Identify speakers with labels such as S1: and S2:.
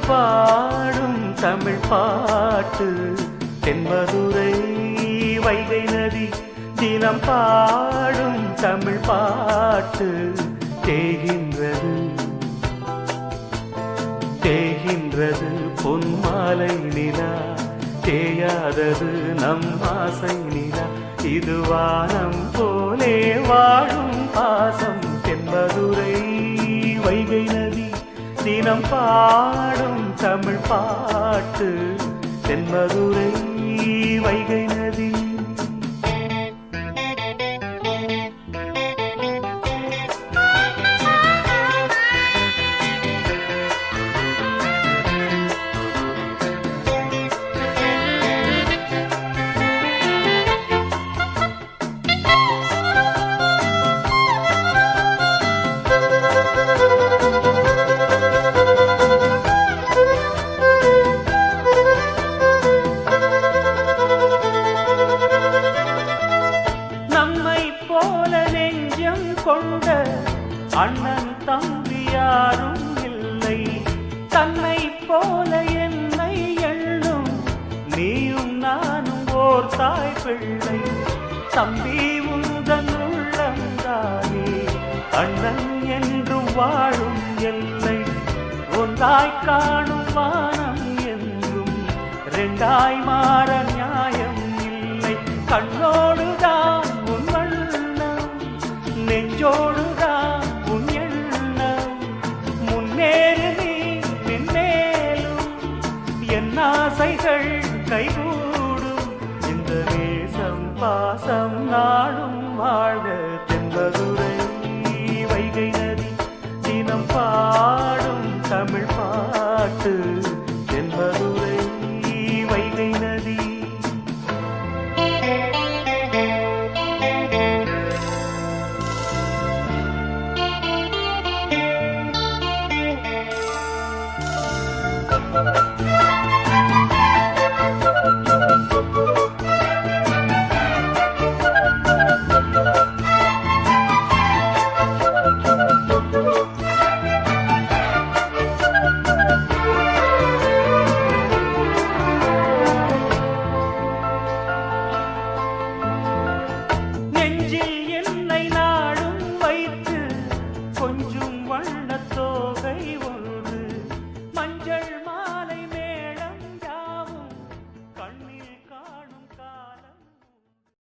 S1: பாடும் தமிழ் பாட்டு தென்மதுரை வைகை நதி தினம் பாடும் தமிழ் பாட்டு தேகின்றது தேகின்றது பொன்மாலை நிலா தேயாதது நம் ஆசை நிலா இது வானம் போலே வாழும் பாசம் தென்மதுரை வைகை நதி தினம் பாடும் தமிழ் பாட்டு தென்மதுரை வைகை நதி கொண்ட அண்ணன் தம்பி யாரும் இல்லை தன்னை போல என்னை எண்ணும் நீயும் நானும் ஓர் தாய் பிள்ளை தம்பி உந்தன் உள்ளந்தானே அண்ணன் என்றும் வாழும் எல்லை ஒன்றாய் காணும் வானம் என்றும் இரண்டாய் மாற நியாயம் இல்லை கண்ணோடுதான் நெஞ்சோடுதான் உன் எண்ணம் முன்னேறு நீ மென்மேலும் என் ஆசைகள் கைகூடும் இந்த நேசம் பாசம் நாடும் வாழ்க தென்பது